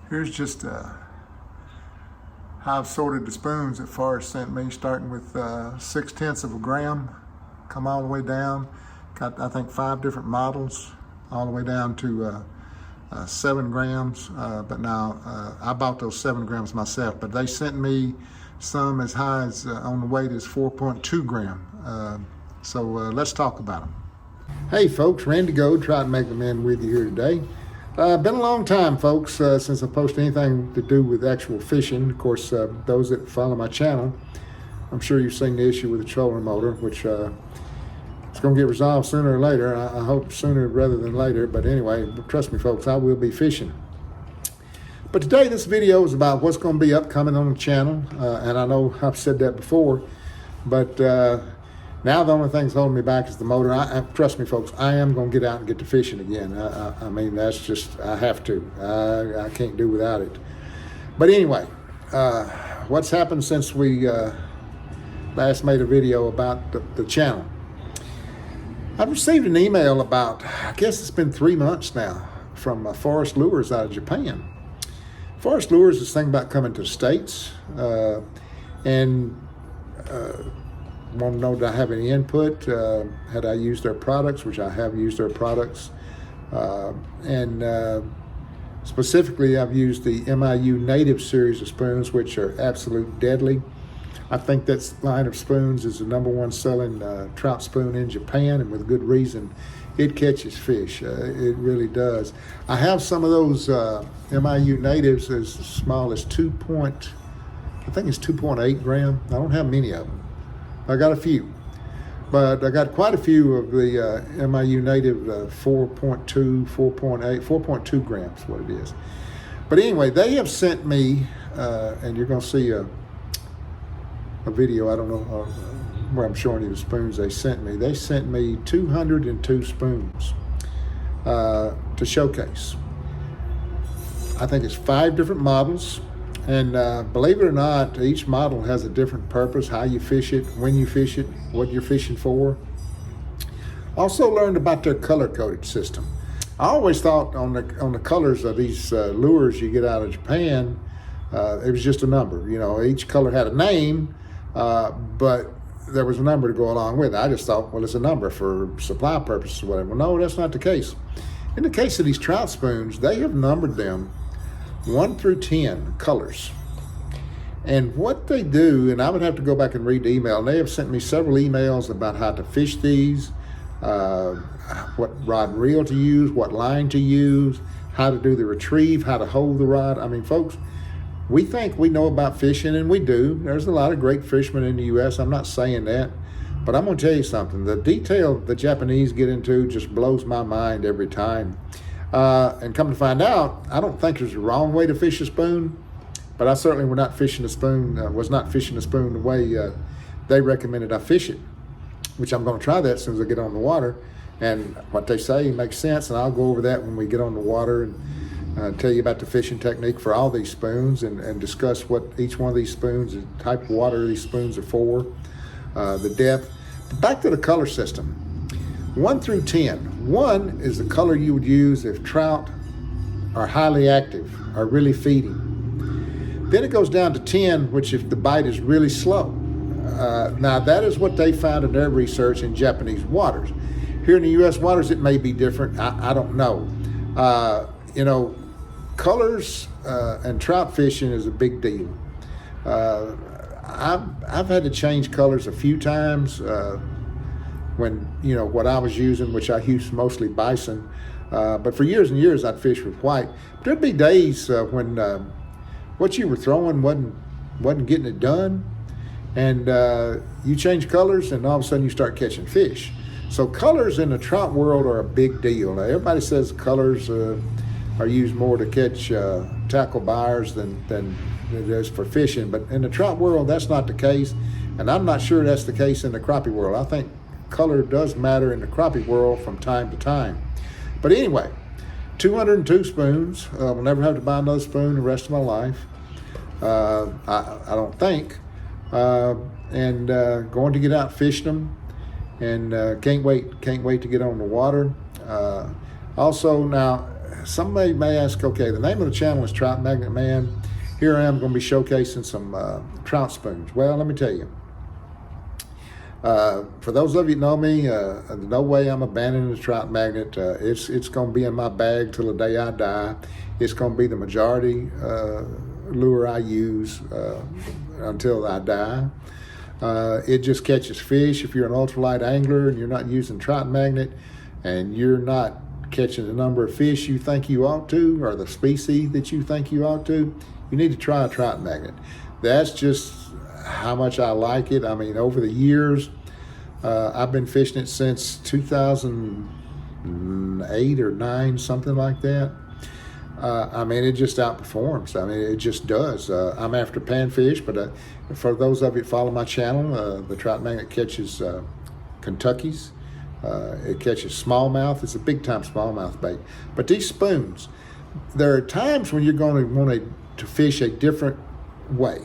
Here's just how I've sorted the spoons that Forrest sent me, starting with 6/10 of a gram, come all the way down. Got, I think, 5 different models, all the way down to 7 grams. But now I bought those 7 grams myself, but they sent me some as high as on the weight as 4.2 gram. So let's talk about them. Hey folks, Randy Gold, Trout and Make Men with you here today. Been a long time, folks, since I posted anything to do with actual fishing. Of course, those that follow my channel, I'm sure you've seen the issue with the trolling motor, which it's going to get resolved sooner or later. I hope sooner rather than later. But anyway, trust me, folks, I will be fishing. But today, this video is about what's going to be upcoming on the channel. And I know I've said that before, but now the only thing that's holding me back is the motor. Trust me, folks, I am going to get out and get to fishing again. I mean, that's just, I have to. I can't do without it. But anyway, what's happened since we last made a video about the channel? I've received an email about, I guess it's been 3 months now, from Forrest Lures out of Japan. Forrest Lures is thinking about coming to the States and want to know, did I have any input? Had I used their products, which I have used their products. And specifically, I've used the MIU Native series of spoons, which are absolute deadly. I think that line of spoons is the #1 selling trout spoon in Japan, and with good reason. It catches fish, it really does. I have some of those MIU Natives as small as 2.8 gram. I don't have many of them. I got a few, but I got quite a few of the MIU Native 4.2, 4.8, 4.2 grams, what it is. But anyway, they have sent me, and you're going to see a video, I don't know where I'm showing you the spoons they sent me. They sent me 202 spoons to showcase. I think it's 5 different models. And believe it or not, each model has a different purpose, how you fish it, when you fish it, what you're fishing for. Also learned about their color-coded system. I always thought on the colors of these lures you get out of Japan, it was just a number. You know, each color had a name, but there was a number to go along with it. I just thought, well, it's a number for supply purposes or whatever. Well, no, that's not the case. In the case of these trout spoons, they have numbered them 1 through 10 colors. And what they do, and I would have to go back and read the email, and they have sent me several emails about how to fish these, what rod and reel to use, what line to use, how to do the retrieve, how to hold the rod. I mean, folks, we think we know about fishing, and we do. There's a lot of great fishermen in the U.S. I'm not saying that, but I'm going to tell you something. The detail the Japanese get into just blows my mind every time. And come to find out, I don't think there's a wrong way to fish a spoon, but I certainly was not fishing the spoon the way they recommended I fish it, which I'm going to try that as soon as I get on the water. And what they say makes sense, and I'll go over that when we get on the water and tell you about the fishing technique for all these spoons and discuss what each one of these spoons, the type of water these spoons are for, the depth. Back to the color system. 1 through 10. 1 is the color you would use if trout are highly active, are really feeding. Then it goes down to 10, which if the bite is really slow. Now that is what they found in their research in Japanese waters. Here in the U.S. waters, it may be different. I don't know. You know, colors and trout fishing is a big deal. I've had to change colors a few times. When, you know, what I was using, which I used mostly bison, but for years and years I'd fish with white. But there'd be days when what you were throwing wasn't getting it done, and you change colors, and all of a sudden you start catching fish. So colors in the trout world are a big deal. Now, everybody says colors are used more to catch tackle buyers than it is for fishing, but in the trout world that's not the case, and I'm not sure that's the case in the crappie world. I think color does matter in the crappie world from time to time. But anyway, 202 spoons. We'll never have to buy another spoon the rest of my life. I don't think. And going to get out fishing them, and can't wait to get on the water. Also now, somebody may ask, okay, the name of the channel is Trout Magnet Man. Here I am going to be showcasing some trout spoons. Well, let me tell you. For those of you that know me, no way I'm abandoning the trout magnet. It's going to be in my bag till the day I die. It's going to be the majority lure I use until I die. It just catches fish. If you're an ultralight angler and you're not using trout magnet and you're not catching the number of fish you think you ought to, or the species that you think you ought to, you need to try a trout magnet. That's just how much I like it. I mean, over the years, I've been fishing it since 2008 or 9, something like that. I mean, it just outperforms. I mean, it just does. I'm after panfish, but for those of you that follow my channel, the trout magnet catches Kentuckies. It catches smallmouth. It's a big-time smallmouth bait. But these spoons, there are times when you're going to want to fish a different way.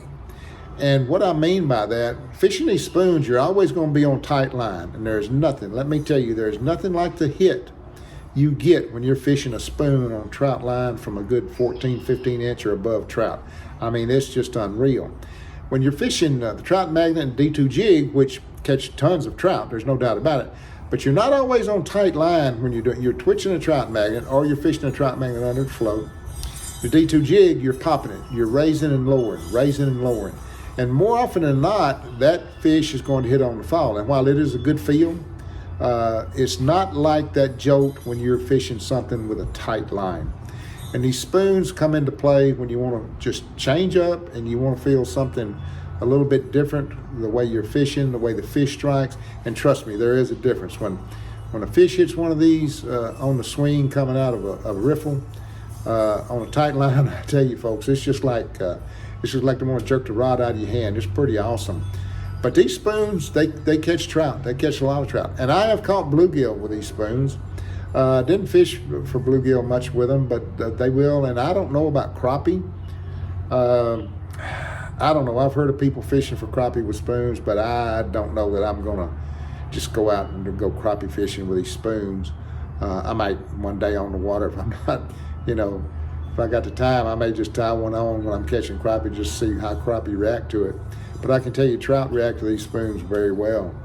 And what I mean by that, fishing these spoons, you're always going to be on tight line. And there's nothing, let me tell you, there's nothing like the hit you get when you're fishing a spoon on trout line from a good 14, 15 inch or above trout. I mean, it's just unreal. When you're fishing the trout magnet and D2 jig, which catch tons of trout, there's no doubt about it, but you're not always on tight line when you're twitching a trout magnet or you're fishing a trout magnet under the float. The D2 jig, you're popping it. You're raising and lowering, raising and lowering. And more often than not, that fish is going to hit on the fall. And while it is a good feel, it's not like that jolt when you're fishing something with a tight line. And these spoons come into play when you want to just change up and you want to feel something a little bit different, the way you're fishing, the way the fish strikes. And trust me, there is a difference. When a fish hits one of these on the swing coming out of a riffle, on a tight line, I tell you folks, it's just like they want to jerk the rod out of your hand. It's pretty awesome. But these spoons, they catch trout. They catch a lot of trout. And I have caught bluegill with these spoons. Didn't fish for bluegill much with them, but they will. And I don't know about crappie. I don't know. I've heard of people fishing for crappie with spoons, but I don't know that I'm going to just go out and go crappie fishing with these spoons. I might one day on the water if I'm not, if I got the time, I may just tie one on when I'm catching crappie, just see how crappie react to it. But I can tell you trout react to these spoons very well.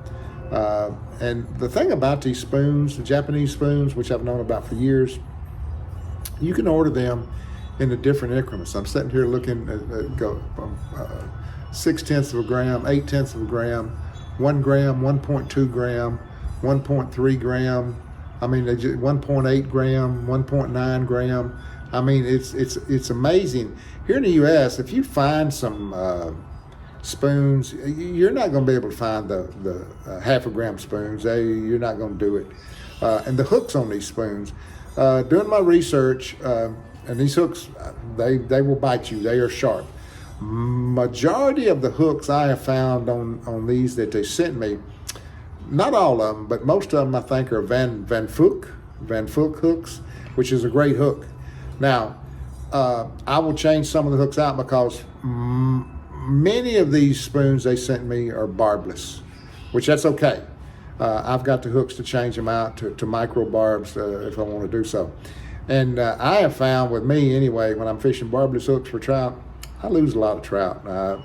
And the thing about these spoons, the Japanese spoons, which I've known about for years, you can order them in the different increments. I'm sitting here looking at 0.6 of a gram, 0.8 of a gram, 1 gram, 1.2 gram, 1.3 gram. I mean, 1.8 gram, 1.9 gram. I mean, it's amazing. Here in the U.S., if you find some spoons, you're not going to be able to find the half a gram spoons. You're not going to do it. And the hooks on these spoons. Doing my research, and these hooks, they will bite you. They are sharp. Majority of the hooks I have found on these that they sent me, not all of them, but most of them I think are Van Fook hooks, which is a great hook. Now, I will change some of the hooks out because many of these spoons they sent me are barbless, which that's okay. I've got the hooks to change them out to micro barbs if I want to do so. And I have found with me anyway, when I'm fishing barbless hooks for trout, I lose a lot of trout.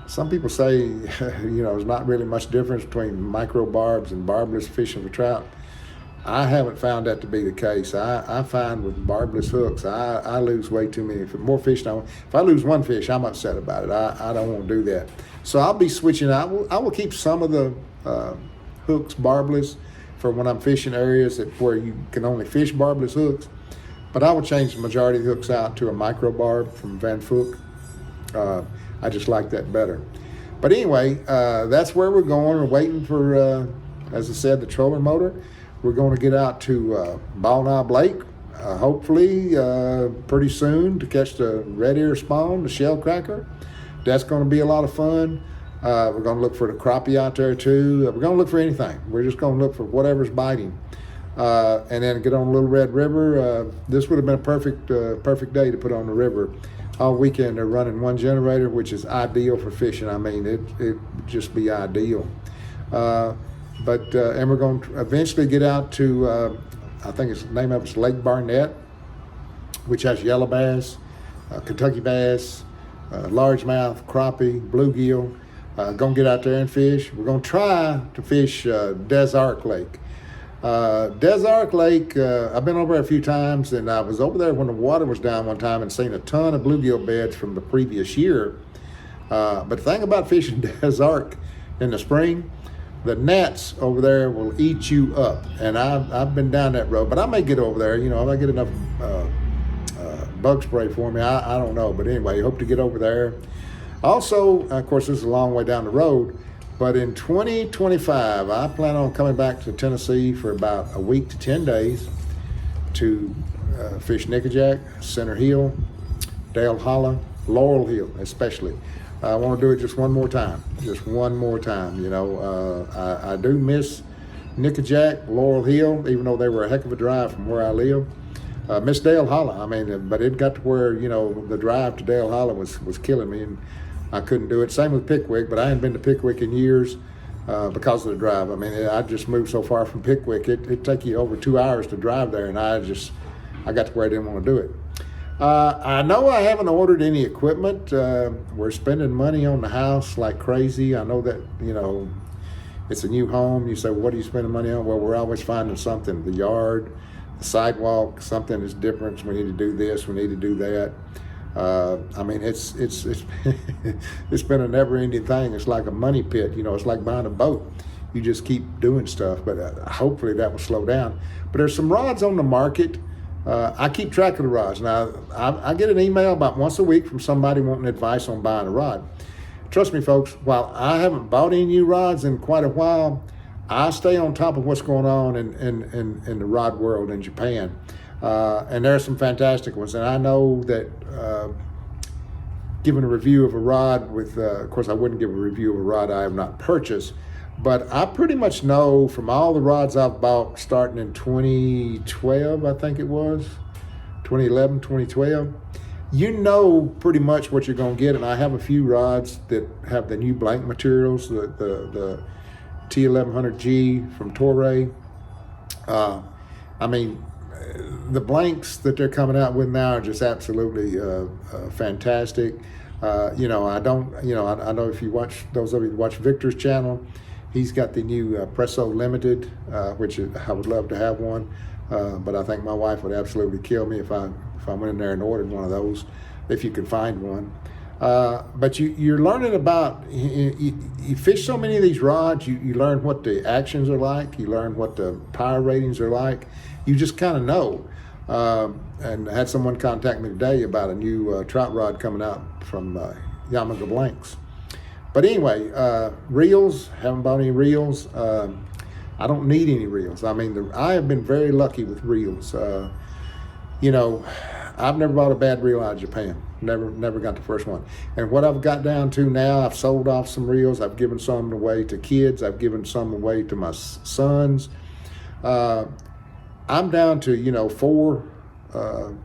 Some people say, there's not really much difference between micro barbs and barbless fishing for trout. I haven't found that to be the case. I find with barbless hooks, I lose way too many. More fish. If I lose one fish, I'm upset about it. I don't want to do that. So I'll be switching out. I will keep some of the hooks barbless for when I'm fishing areas where you can only fish barbless hooks. But I will change the majority of the hooks out to a micro barb from Van Fook. I just like that better. But anyway, that's where we're going. We're waiting for, as I said, the trolling motor. We're going to get out to Ball Knob Lake, hopefully pretty soon to catch the red ear spawn, the shell cracker. That's going to be a lot of fun. We're going to look for the crappie out there too. We're going to look for anything. We're just going to look for whatever's biting. And then get on Little Red River. This would have been a perfect day to put on the river. All weekend they're running one generator, which is ideal for fishing. I mean, it would just be ideal. And we're going to eventually get out to, I think the name of it's Lake Barnett. which has yellow bass, Kentucky bass, largemouth, crappie, bluegill. Gonna get out there and fish. We're gonna try to fish Des Arc Lake. Des Arc Lake, I've been over there a few times, and I was over there when the water was down one time and seen a ton of bluegill beds from the previous year. But the thing about fishing Des Arc in the spring, the gnats over there will eat you up. And I've been down that road, but I may get over there. You know, if I get enough bug spray for me, I don't know. But anyway, hope to get over there. Also, of course, this is a long way down the road, but in 2025, I plan on coming back to Tennessee for about a week to 10 days to fish Nickajack, Center Hill, Dale Hollow, Laurel Hill especially. I want to do it just one more time, you know. I do miss Nickajack, Laurel Hill, even though they were a heck of a drive from where I live. Miss Dale Hollow, I mean, but it got to where, you know, the drive to Dale Hollow was killing me, and I couldn't do it. Same with Pickwick, but I hadn't been to Pickwick in years because of the drive. I mean, I just moved so far from Pickwick, it'd take you over 2 hours to drive there, and I got to where I didn't want to do it. I know I haven't ordered any equipment. We're spending money on the house like crazy. I know that, you know, it's a new home. You say, well, what are you spending money on? Well, we're always finding something. The yard, the sidewalk, something is different. We need to do this, we need to do that. I mean, it's it's been a never-ending thing. It's like a money pit. You know, it's like buying a boat. You just keep doing stuff, but hopefully that will slow down. But there's some rods on the market. I keep track of the rods. Now, I get an email about once a week from somebody wanting advice on buying a rod. Trust me, folks, while I haven't bought any new rods in quite a while, I stay on top of what's going on in the rod world in Japan. And there are some fantastic ones. And I know that giving a review of a rod with, of course, I wouldn't give a review of a rod I have not purchased, but I pretty much know from all the rods I've bought starting in 2012, I think it was, 2011, 2012, you know pretty much what you're going to get. And I have a few rods that have the new blank materials, the T1100G from Toray. I mean, the blanks that they're coming out with now are just absolutely fantastic. You know, I know if you watch, those of you who watch Victor's channel, he's got the new Presso Limited, which I would love to have one, but I think my wife would absolutely kill me if I went in there and ordered one of those, if you could find one. But you're learning about, you fish so many of these rods, you learn what the actions are like, you learn what the power ratings are like. You just kind of know. And I had someone contact me today about a new trout rod coming out from Yamaga Blanks. But anyway, reels, haven't bought any reels. I don't need any reels. I mean, I have been very lucky with reels. You know, I've never bought a bad reel out of Japan. Never got the first one. And what I've got down to now, I've sold off some reels. I've given some away to kids. I've given some away to my sons. I'm down to, you know, 4 the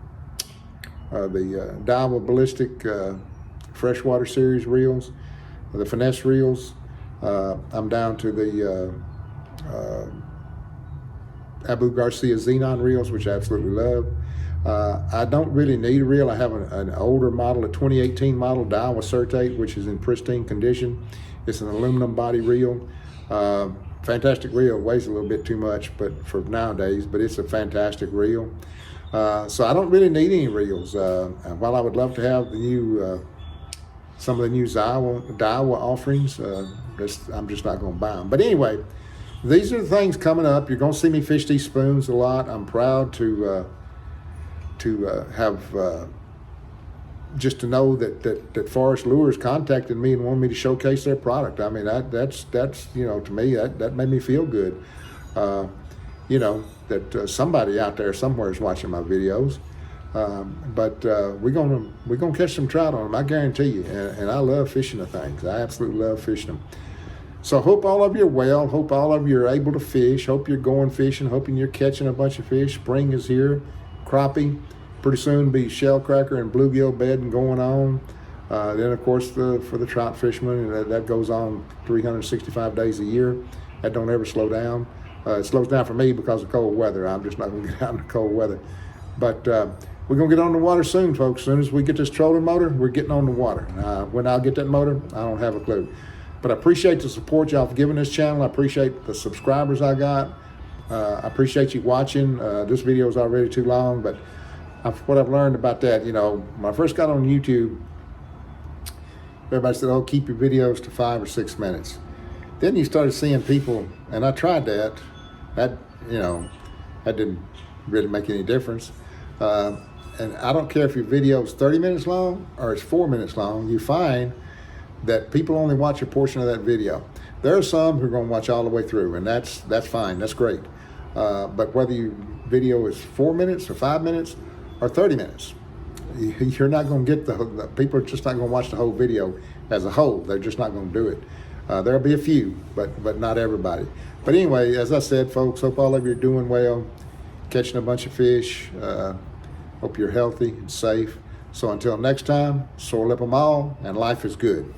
Daiwa Ballistic freshwater series reels, the finesse reels. I'm down to the Abu Garcia Xenon reels, which I absolutely love. I don't really need a reel. I have an older model, a 2018 model Daiwa Certate, which is in pristine condition. It's an aluminum body reel. Fantastic reel, weighs a little bit too much, but for nowadays, but it's a fantastic reel. So I don't really need any reels. While I would love to have the new, some of the new Daiwa offerings, I'm just not going to buy them. But anyway, these are the things coming up. You're going to see me fish these spoons a lot. I'm proud to have just to know that Forest Lures contacted me and wanted me to showcase their product. I mean, that's you know, to me, that made me feel good. You know, that somebody out there somewhere is watching my videos. But we're gonna catch some trout on them, I guarantee you. And I love fishing the things. I absolutely love fishing them. So hope all of you are well. Hope all of you are able to fish. Hope you're going fishing. Hoping you're catching a bunch of fish. Spring is here. Crappie. Pretty soon be shellcracker and bluegill bedding going on. Then of course for the trout fishermen, that goes on 365 days a year. That don't ever slow down. It slows down for me because of cold weather. I'm just not going to get out in the cold weather. But we're going to get on the water soon, folks. As soon as we get this trolling motor, we're getting on the water. When I'll get that motor, I don't have a clue. But I appreciate the support y'all have given this channel. I appreciate the subscribers I got. I appreciate you watching. This video is already too long, but what I've learned about that, you know, when I first got on YouTube, everybody said, oh, keep your videos to 5 or 6 minutes. Then you started seeing people, and I tried that. That didn't really make any difference. And I don't care if your video is 30 minutes long or it's 4 minutes long, you find that people only watch a portion of that video. There are some who are going to watch all the way through, and that's fine, that's great. But whether your video is 4 minutes or 5 minutes or 30 minutes, you're not going to get the people are just not going to watch the whole video as a whole. They're just not going to do it. There'll be a few, but not everybody. But anyway, as I said, folks, hope all of you are doing well, catching a bunch of fish. Hope you're healthy and safe. So until next time, soar lip 'em all, and life is good.